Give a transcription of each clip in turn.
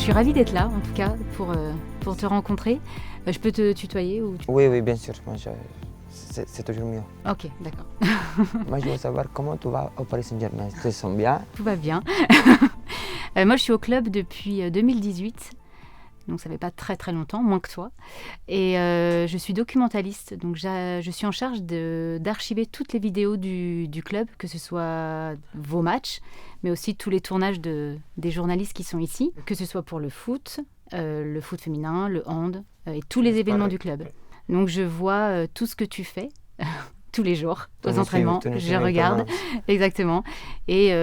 suis ravie d'être là, en tout cas, pour te rencontrer. Je peux te tutoyer ou... Oui, oui, bien sûr. Moi, c'est toujours mieux. Ok, d'accord. Moi, je veux savoir comment tu vas au Paris Saint-Germain. Tu te sens bien? Tout va bien. Moi, je suis au club depuis 2018. Donc ça fait pas très très longtemps, moins que toi. Et je suis documentaliste, donc je suis en charge d'archiver toutes les vidéos du club, que ce soit vos matchs, mais aussi tous les tournages des journalistes qui sont ici, que ce soit pour le foot féminin, le hand, et tous les événements du club. Donc je vois tout ce que tu fais. Tous les jours, aux entraînements, je regarde, exactement. Et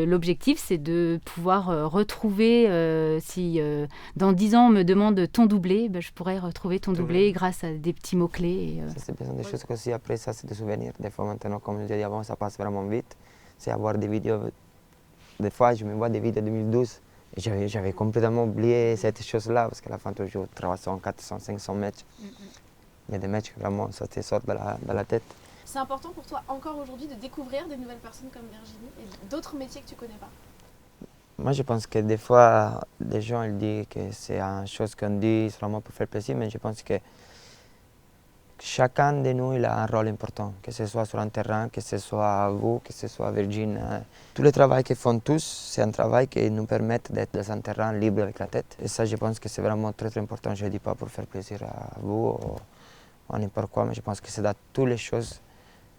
l'objectif, c'est de pouvoir retrouver, si dans 10 ans on me demande ton doublé, je pourrais retrouver ton doublé grâce à des petits mots-clés. Ça, c'est bien des choses aussi, après ça, c'est des souvenirs. Des fois, maintenant, comme je l'ai dit avant, ça passe vraiment vite. C'est avoir des vidéos. Des fois, je me vois des vidéos de 2012 et j'avais complètement oublié cette chose-là, parce qu'à la fin, tu joues 300, 400, 500 matchs. Il y a des matchs, vraiment, ça te sort de la tête. C'est important pour toi encore aujourd'hui de découvrir des nouvelles personnes comme Virginie et d'autres métiers que tu ne connais pas? Moi, je pense que des fois, les gens ils disent que c'est une chose qu'on dit seulement pour faire plaisir, mais je pense que chacun de nous il a un rôle important, que ce soit sur un terrain, que ce soit vous, que ce soit Virginie. Tout le travail qu'ils font tous, c'est un travail qui nous permet d'être dans un terrain libre avec la tête. Et ça, je pense que c'est vraiment très, très important. Je ne dis pas pour faire plaisir à vous ou à n'importe quoi, mais je pense que c'est dans toutes les choses.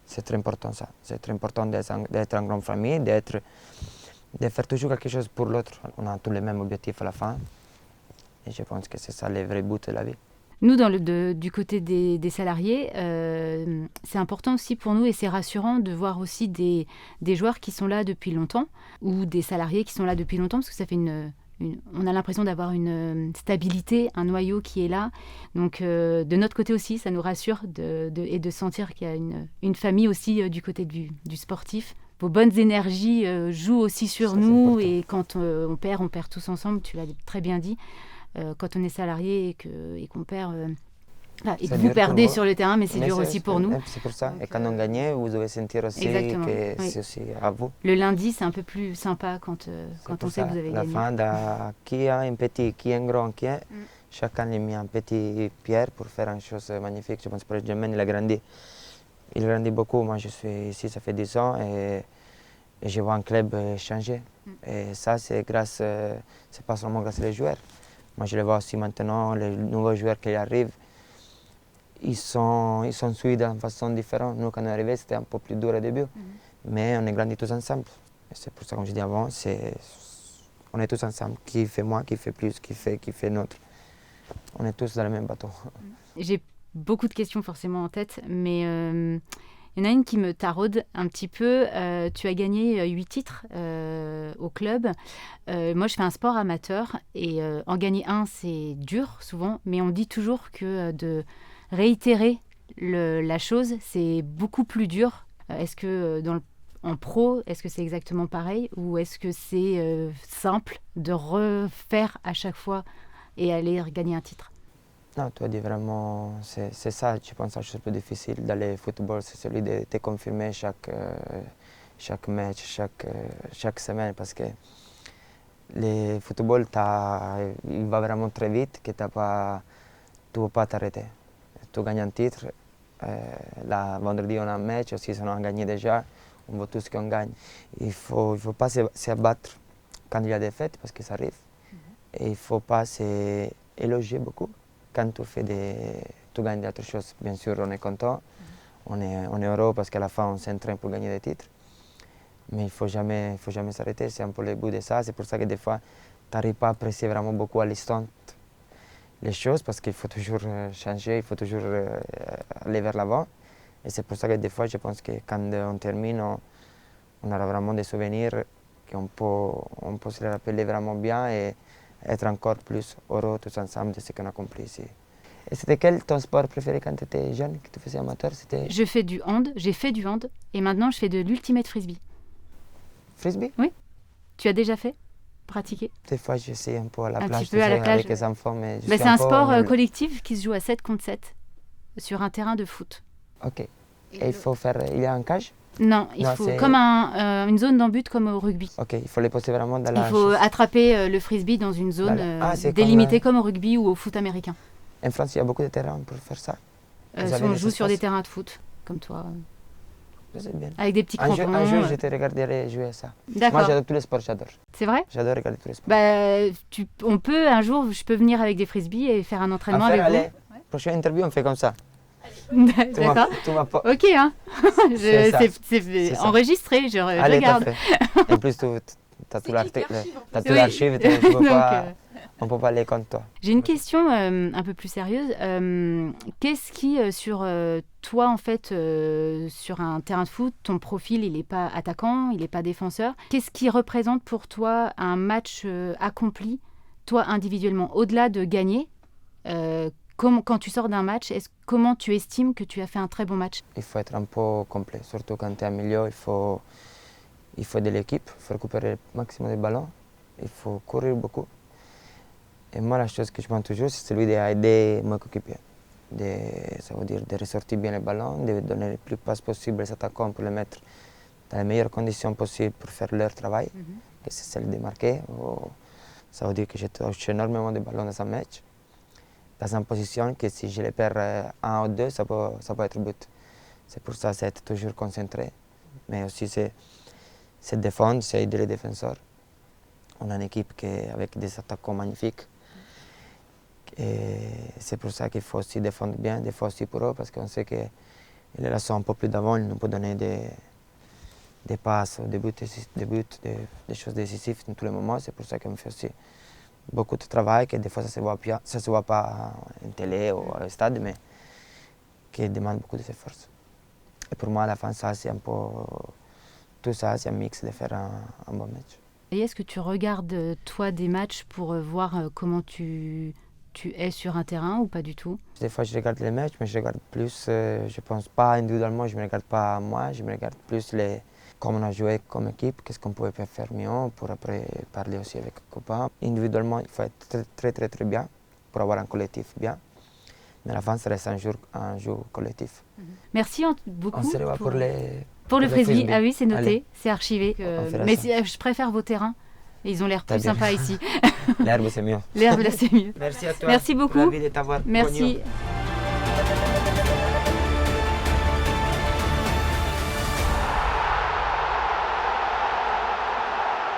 C'est très important ça. C'est très important d'être en grande famille, de faire toujours quelque chose pour l'autre. On a tous les mêmes objectifs à la fin. Et je pense que c'est ça le vrai but de la vie. Nous, du côté des salariés, c'est important aussi pour nous et c'est rassurant de voir aussi des joueurs qui sont là depuis longtemps ou des salariés qui sont là depuis longtemps parce que ça fait on a l'impression d'avoir une stabilité, un noyau qui est là. Donc de notre côté aussi, ça nous rassure et de sentir qu'il y a une famille aussi du côté du sportif. Vos bonnes énergies jouent aussi sur nous et quand on perd tous ensemble, tu l'as très bien dit. Quand on est salarié et qu'on perd... et que vous perdez sur le terrain, mais c'est dur aussi pour nous. C'est pour ça. Et quand on gagne, vous devez sentir aussi que c'est aussi à vous. Le lundi, c'est un peu plus sympa quand on sait que vous avez gagné. La fin, qui a un petit, qui est un grand, chacun a mis un petit pierre pour faire une chose magnifique. Je pense que Germain, il a grandi. Il grandit beaucoup. Moi, je suis ici, ça fait 10 ans et je vois un club changer. Et ça, c'est pas seulement grâce aux joueurs. Moi, je le vois aussi maintenant, les nouveaux joueurs qui arrivent, ils sont suivis d'une façon différente. Nous, quand on est arrivés, c'était un peu plus dur au début, mais on est grandis tous ensemble. Et c'est pour ça, comme je dis avant, on est tous ensemble. Qui fait moins, qui fait plus, qui fait notre. On est tous dans le même bateau. J'ai beaucoup de questions forcément en tête, mais il y en a une qui me taraude un petit peu. Tu as gagné 8 titres au club. Moi, je fais un sport amateur et en gagner un, c'est dur souvent, mais on dit toujours que de réitérer la chose, c'est beaucoup plus dur. Est-ce que en pro, est-ce que c'est exactement pareil ou est-ce que c'est simple de refaire à chaque fois et aller gagner un titre? Non, tu as dit vraiment, c'est ça, je pense, la chose plus difficile dans le football, c'est celui de te confirmer chaque match, chaque semaine, parce que le football, il va vraiment très vite, que tu ne peux pas t'arrêter. Tu gagnes un titre, vendredi on a un match, aussi on a gagné déjà, on veut tous qu'on gagne. Il ne faut pas s'abattre quand il y a des fêtes, parce que ça arrive, et il ne faut pas s'éloger beaucoup. Quand tu gagnes d'autres choses, bien sûr, on est content, on est heureux parce qu'à la fin, on s'entraîne pour gagner des titres. Mais il ne faut jamais s'arrêter, c'est un peu le but de ça. C'est pour ça que des fois, tu n'arrives pas à apprécier vraiment beaucoup à l'instant les choses parce qu'il faut toujours changer, il faut toujours aller vers l'avant. Et c'est pour ça que des fois, je pense que quand on termine, on aura vraiment des souvenirs qu'on peut se les rappeler vraiment bien et être encore plus heureux tous ensemble de ce qu'on a accompli ici. Et c'était quel ton sport préféré quand tu étais jeune, que tu faisais amateur? J'ai fait du hand et maintenant je fais de l'ultimate frisbee. Frisbee? Oui. Tu as déjà fait? Pratiqué? Des fois j'essaie un peu à la plage, avec les enfants, mais c'est un sport collectif qui se joue à 7 contre 7 sur un terrain de foot. Ok. Et il y a un cage? Non, Non, faut c'est- comme une zone d'en but comme au rugby. Ok, il faut les poser vraiment dans Il la faut chose. attraper le frisbee dans une zone c'est délimitée comme, comme au rugby ou au foot américain. En France, il y a beaucoup de terrains pour faire ça. Vous avez On des joue sur des espaces? terrains de foot, comme toi, C'est bien. avec des petits Un crampons. jour, je te regarderai jouer à ça. Moi, D'accord, j'adore tous les sports, j'adore. c'est vrai. J'adore regarder tous les sports. Bah, on peut un jour, je peux venir avec des frisbees et faire un entraînement avec allez, prochaine interview, on fait comme ça. vous. Tu m'as- D'accord. tu m'as pas- Ok, hein. C'est ça. C'est C'est ça. enregistré, je Allez, regarde. parfait. En plus, tu as tout C'est l'article. hyper chiant. T'as tout Oui. l'archive, Donc, on ne peut pas aller contre toi. J'ai une question un peu plus sérieuse. Qu'est-ce qui, sur toi, en fait, sur un terrain de foot, ton profil, il n'est pas attaquant, il n'est pas défenseur. Qu'est-ce qui représente pour toi un match accompli, toi individuellement, au-delà de gagner quand tu sors d'un match, comment tu estimes que tu as fait un très bon match? Il faut être un peu complet, surtout quand tu es en milieu, il faut de l'équipe, il faut récupérer le maximum de ballons, il faut courir beaucoup. Et moi, la chose que je pense toujours, c'est celui d'aider mon coéquipier. Ça veut dire de ressortir bien les ballons, de donner le plus de passes possible aux attaquants pour les mettre dans les meilleures conditions possibles pour faire leur travail, que c'est celle de marquer. Ça veut dire que je touche énormément de ballons dans un match, dans une position que si je les perds un ou deux, ça peut être but. C'est pour ça c'est être toujours concentré. Mais aussi c'est défendre, c'est aider les défenseurs. On a une équipe avec des attaquants magnifiques. Et c'est pour ça qu'il faut aussi défendre bien, des fois aussi pour eux, parce qu'on sait qu'ils là sont un peu plus d'avant, ils nous peuvent donner des passes, des buts, des choses décisives dans tous les moments. C'est pour ça qu'on fait aussi beaucoup de travail, que des fois ça ne se voit pas en télé ou au stade, mais qui demande beaucoup d'efforts. Et pour moi, à la fin, ça, c'est un peu tout ça, c'est un mix de faire un bon match. Et est-ce que tu regardes, toi, des matchs pour voir comment tu es sur un terrain ou pas du tout? Des fois, je regarde les matchs, mais je regarde plus, je pense pas individuellement, je ne me regarde pas moi, je me regarde plus comment on a joué comme équipe, qu'est-ce qu'on pouvait faire mieux, pour après parler aussi avec les copains. Individuellement, il faut être très bien pour avoir un collectif bien. Mais à la fin, ça reste un jeu collectif. Merci beaucoup. On se revoit pour le frisbee. frisbee. Ah oui, c'est noté, Allez. c'est archivé. On fait Mais ça. je préfère vos terrains. Ils ont l'air Très plus bien. sympas ici. L'herbe, c'est mieux. L'herbe, là, c'est mieux. Merci à toi. Merci beaucoup. Ravi de t'avoir Merci. connu.